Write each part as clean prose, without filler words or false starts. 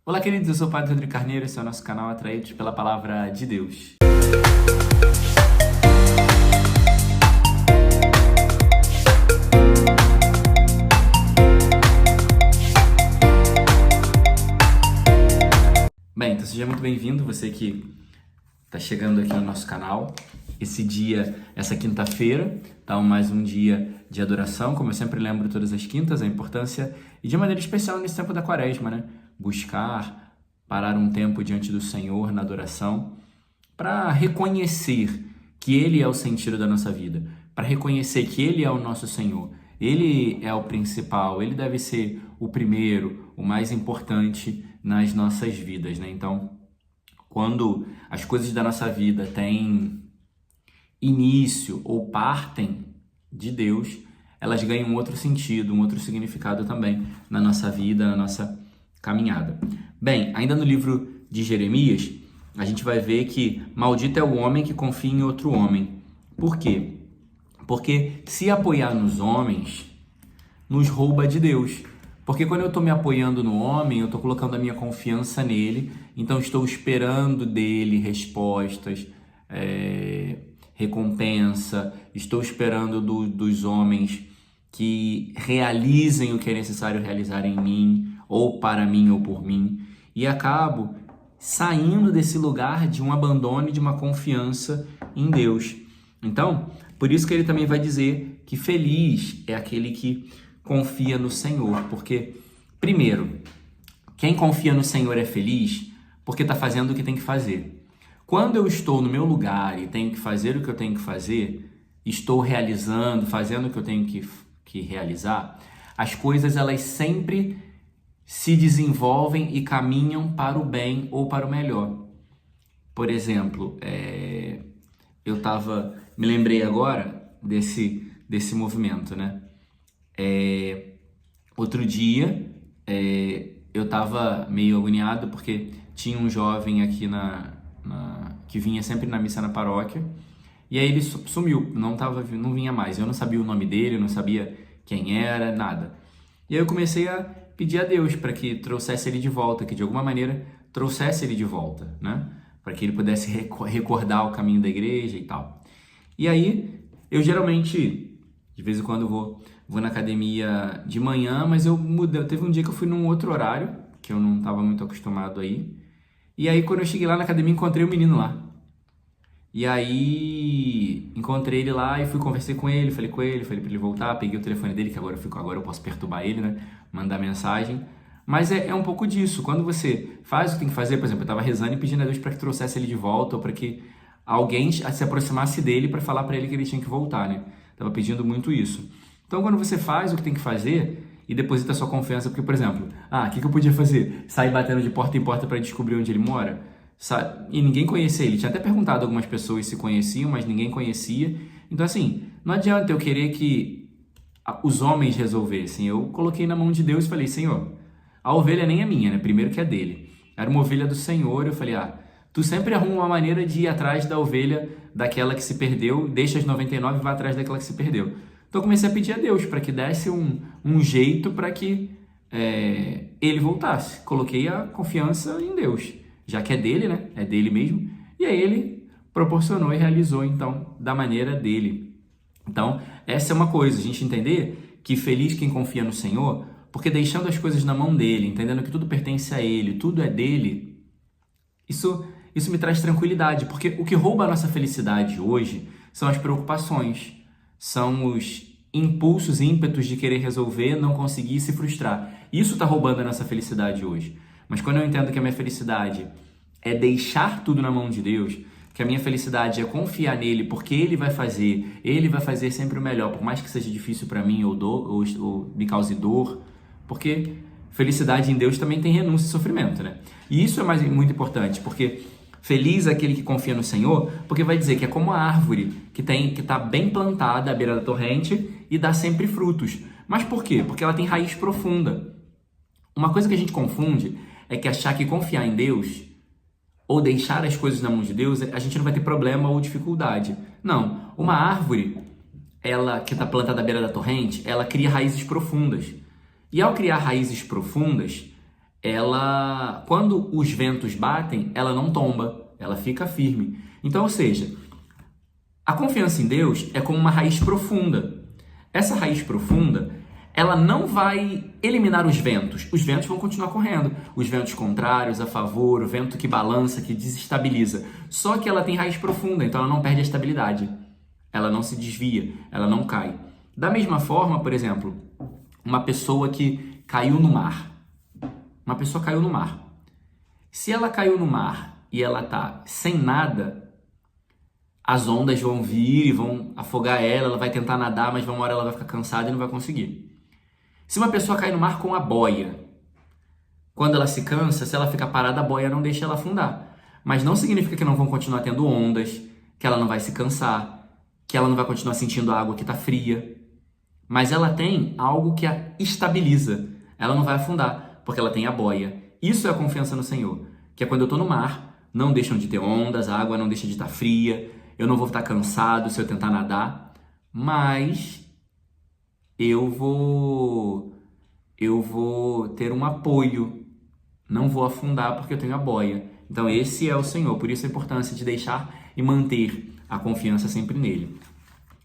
Olá, queridos, eu sou o Padre Rodrigo Carneiro, esse é o nosso canal Atraídos pela Palavra de Deus. Bem, então seja muito bem-vindo, você que está chegando aqui no nosso canal. Esse dia, essa quinta-feira, tá mais um dia de adoração, como eu sempre lembro todas as quintas, a importância, e de maneira especial nesse tempo da quaresma, né? Buscar, parar um tempo diante do Senhor na adoração, para reconhecer que Ele é o sentido da nossa vida, para reconhecer que Ele é o nosso Senhor, Ele é o principal, Ele deve ser o primeiro, o mais importante nas nossas vidas, né? Então, quando as coisas da nossa vida têm início ou partem de Deus, elas ganham um outro sentido, um outro significado também na nossa vida, na nossa caminhada. Bem, ainda no livro de Jeremias, a gente vai ver que maldito é o homem que confia em outro homem. Por quê? Porque se apoiar nos homens, nos rouba de Deus. Porque quando eu estou me apoiando no homem, eu estou colocando a minha confiança nele, então estou esperando dele respostas, recompensa, estou esperando dos homens que realizem o que é necessário realizar em mim, ou para mim ou por mim, e acabo saindo desse lugar de um abandono e de uma confiança em Deus. Então, por isso que ele também vai dizer que feliz é aquele que confia no Senhor, porque, primeiro, quem confia no Senhor é feliz porque está fazendo o que tem que fazer. Quando eu estou no meu lugar e tenho que fazer o que eu tenho que fazer, estou realizando, fazendo o que eu tenho que realizar, as coisas elas sempre se desenvolvem e caminham para o bem ou para o melhor. Por exemplo, me lembrei agora desse movimento, né? Outro dia, eu estava meio agoniado porque tinha um jovem aqui que vinha sempre na missa na paróquia, e aí ele sumiu, não vinha mais. Eu não sabia o nome dele, eu não sabia quem era, nada. E aí eu comecei a pedir a Deus para que trouxesse ele de volta, que de alguma maneira trouxesse ele de volta, né? Para que ele pudesse recordar o caminho da igreja e tal. E aí, eu geralmente, de vez em quando vou na academia de manhã, mas eu mudei. Teve um dia que eu fui num outro horário, que eu não estava muito acostumado aí. E aí, quando eu cheguei lá na academia, encontrei o menino lá. E aí, encontrei ele lá e conversei com ele, falei para ele voltar, peguei o telefone dele, que agora eu posso perturbar ele, né? Mandar mensagem. Mas é um pouco disso. Quando você faz o que tem que fazer, por exemplo, eu estava rezando e pedindo a Deus para que trouxesse ele de volta, ou para que alguém se aproximasse dele para falar para ele que ele tinha que voltar, né? Estava pedindo muito isso. Então, quando você faz o que tem que fazer e deposita sua confiança, porque, por exemplo, o que eu podia fazer? Sair batendo de porta em porta para descobrir onde ele mora? E ninguém conhecia ele. Tinha até perguntado a algumas pessoas se conheciam, mas ninguém conhecia. Então, assim, não adianta eu querer que os homens resolvessem. Eu coloquei na mão de Deus e falei, Senhor, a ovelha nem é minha, né? Primeiro que é dele. Era uma ovelha do Senhor. Eu falei, tu sempre arruma uma maneira de ir atrás da ovelha, daquela que se perdeu, deixa as 99 e vai atrás daquela que se perdeu. Então, eu comecei a pedir a Deus para que desse um jeito para que ele voltasse. Coloquei a confiança em Deus, já que é dele, né? É dele mesmo. E aí ele proporcionou e realizou, então, da maneira dele. Então, essa é uma coisa, a gente entender que feliz quem confia no Senhor, porque deixando as coisas na mão dele, entendendo que tudo pertence a ele, tudo é dele, isso me traz tranquilidade, porque o que rouba a nossa felicidade hoje são as preocupações, são os impulsos, ímpetos de querer resolver, não conseguir e se frustrar. Isso está roubando a nossa felicidade hoje. Mas quando eu entendo que a minha felicidade é deixar tudo na mão de Deus, que a minha felicidade é confiar nele, porque ele vai fazer sempre o melhor, por mais que seja difícil para mim ou me cause dor, porque felicidade em Deus também tem renúncia e sofrimento, né? E isso é muito importante, porque feliz é aquele que confia no Senhor, porque vai dizer que é como a árvore que está bem plantada à beira da torrente e dá sempre frutos. Mas por quê? Porque ela tem raiz profunda. Uma coisa que a gente confunde é que achar que confiar em Deus ou deixar as coisas na mão de Deus, a gente não vai ter problema ou dificuldade. Não. Uma árvore, ela que está plantada à beira da torrente, ela cria raízes profundas. E ao criar raízes profundas, ela, quando os ventos batem, ela não tomba, ela fica firme. Então, ou seja, a confiança em Deus é como uma raiz profunda. Essa raiz profunda, ela não vai eliminar os ventos. Os ventos vão continuar correndo. Os ventos contrários, a favor, o vento que balança, que desestabiliza. Só que ela tem raiz profunda, então ela não perde a estabilidade. Ela não se desvia, ela não cai. Da mesma forma, por exemplo, uma pessoa que caiu no mar. Uma pessoa caiu no mar. Se ela caiu no mar e ela tá sem nada, as ondas vão vir e vão afogar ela, ela vai tentar nadar, mas uma hora ela vai ficar cansada e não vai conseguir. Se uma pessoa cai no mar com a boia, quando ela se cansa, se ela ficar parada, a boia não deixa ela afundar. Mas não significa que não vão continuar tendo ondas, que ela não vai se cansar, que ela não vai continuar sentindo a água que está fria. Mas ela tem algo que a estabiliza. Ela não vai afundar, porque ela tem a boia. Isso é a confiança no Senhor. Que é quando eu estou no mar, não deixam de ter ondas, a água não deixa de estar fria, eu não vou estar cansado se eu tentar nadar, mas eu vou ter um apoio, não vou afundar porque eu tenho a boia. Então esse é o Senhor, por isso a importância de deixar e manter a confiança sempre nele.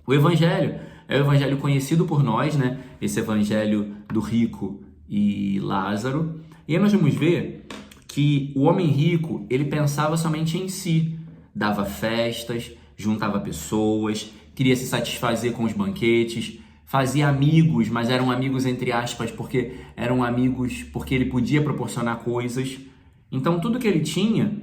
O Evangelho é o Evangelho conhecido por nós, né? Esse Evangelho do rico e Lázaro. E aí nós vamos ver que o homem rico, ele pensava somente em si, dava festas, juntava pessoas, queria se satisfazer com os banquetes, fazia amigos, mas eram amigos entre aspas, porque eram amigos porque ele podia proporcionar coisas. Então tudo que ele tinha,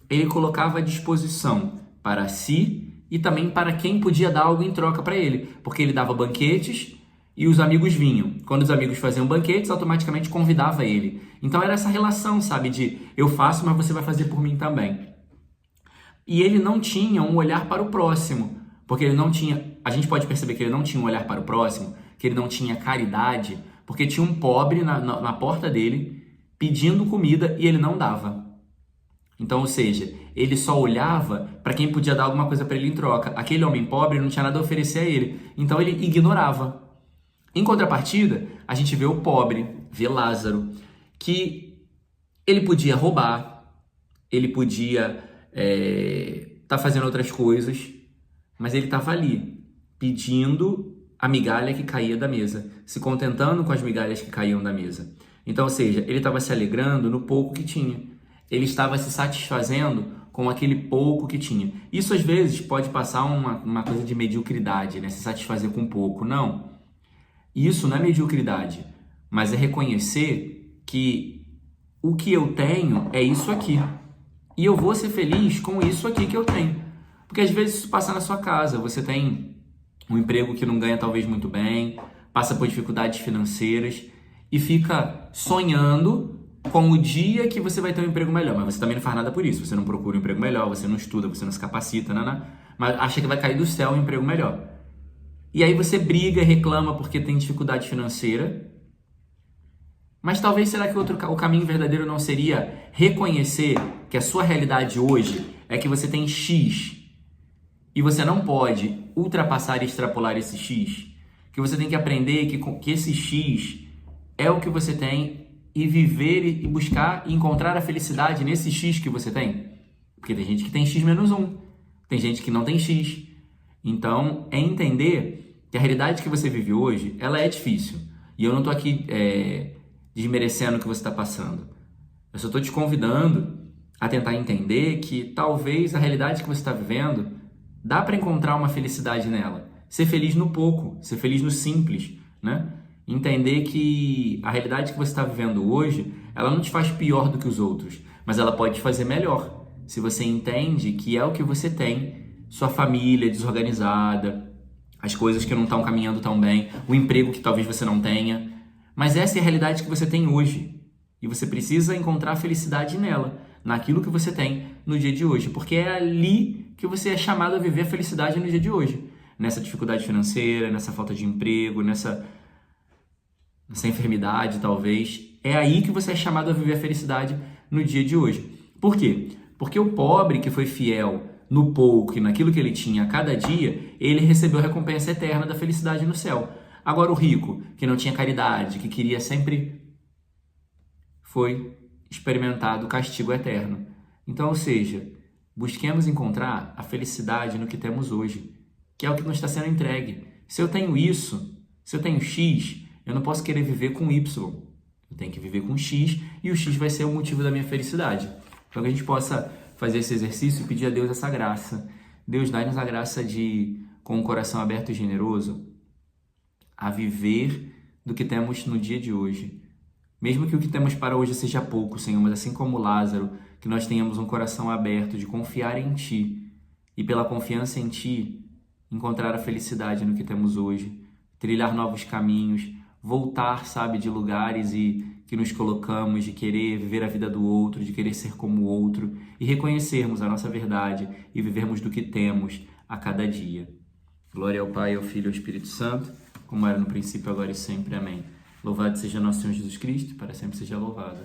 ele colocava à disposição para si e também para quem podia dar algo em troca para ele, porque ele dava banquetes e os amigos vinham. Quando os amigos faziam banquetes, automaticamente convidava ele. Então era essa relação, sabe, de eu faço, mas você vai fazer por mim também. E ele não tinha um olhar para o próximo, porque ele não tinha, a gente pode perceber que ele não tinha um olhar para o próximo, que ele não tinha caridade, porque tinha um pobre na porta dele pedindo comida e ele não dava. Então, ou seja, ele só olhava para quem podia dar alguma coisa para ele em troca. Aquele homem pobre não tinha nada a oferecer a ele, então ele ignorava. Em contrapartida, a gente vê o pobre, vê Lázaro, que ele podia roubar, ele podia tá fazendo outras coisas, mas ele estava ali, pedindo a migalha que caía da mesa, se contentando com as migalhas que caíam da mesa. Então, ou seja, ele estava se alegrando no pouco que tinha. Ele estava se satisfazendo com aquele pouco que tinha. Isso, às vezes, pode passar uma coisa de mediocridade, né? Se satisfazer com pouco. Não. Isso não é mediocridade, mas é reconhecer que o que eu tenho é isso aqui. E eu vou ser feliz com isso aqui que eu tenho. Porque às vezes isso passa na sua casa. Você tem um emprego que não ganha talvez muito bem, passa por dificuldades financeiras e fica sonhando com o dia que você vai ter um emprego melhor. Mas você também não faz nada por isso. Você não procura um emprego melhor, você não estuda, você não se capacita, mas acha que vai cair do céu um emprego melhor. E aí você briga e reclama porque tem dificuldade financeira. Mas talvez, será que o caminho verdadeiro não seria reconhecer que a sua realidade hoje é que você tem X e você não pode ultrapassar e extrapolar esse X? Que você tem que aprender que esse X é o que você tem e viver e buscar e encontrar a felicidade nesse X que você tem? Porque tem gente que tem X-1, tem gente que não tem X. Então, é entender que a realidade que você vive hoje, ela é difícil. E eu não estou aqui desmerecendo o que você está passando. Eu só estou te convidando a tentar entender que talvez a realidade que você está vivendo, dá para encontrar uma felicidade nela. Ser feliz no pouco, ser feliz no simples, né? Entender que a realidade que você está vivendo hoje, ela não te faz pior do que os outros, mas ela pode te fazer melhor. Se você entende que é o que você tem, sua família desorganizada, as coisas que não estão caminhando tão bem, o emprego que talvez você não tenha, mas essa é a realidade que você tem hoje. E você precisa encontrar felicidade nela, naquilo que você tem no dia de hoje, porque é ali que você é chamado a viver a felicidade no dia de hoje. Nessa dificuldade financeira, nessa falta de emprego, nessa enfermidade, talvez. É aí que você é chamado a viver a felicidade no dia de hoje. Por quê? Porque o pobre que foi fiel no pouco e naquilo que ele tinha a cada dia, ele recebeu a recompensa eterna da felicidade no céu. Agora o rico, que não tinha caridade, que queria sempre, foi experimentado o castigo eterno. Então, ou seja, busquemos encontrar a felicidade no que temos hoje, que é o que nos está sendo entregue. Se eu tenho isso, se eu tenho X, eu não posso querer viver com Y. Eu tenho que viver com X e o X vai ser o motivo da minha felicidade. Então que a gente possa fazer esse exercício e pedir a Deus essa graça. Deus, dá-nos a graça de, com um coração aberto e generoso, a viver do que temos no dia de hoje. Mesmo que o que temos para hoje seja pouco, Senhor, mas assim como Lázaro, que nós tenhamos um coração aberto de confiar em Ti e pela confiança em Ti, encontrar a felicidade no que temos hoje, trilhar novos caminhos, voltar, sabe, de lugares e que nos colocamos, de querer viver a vida do outro, de querer ser como o outro e reconhecermos a nossa verdade e vivermos do que temos a cada dia. Glória ao Pai, ao Filho e ao Espírito Santo, como era no princípio, agora e sempre. Amém. Louvado seja nosso Senhor Jesus Cristo, para sempre seja louvado.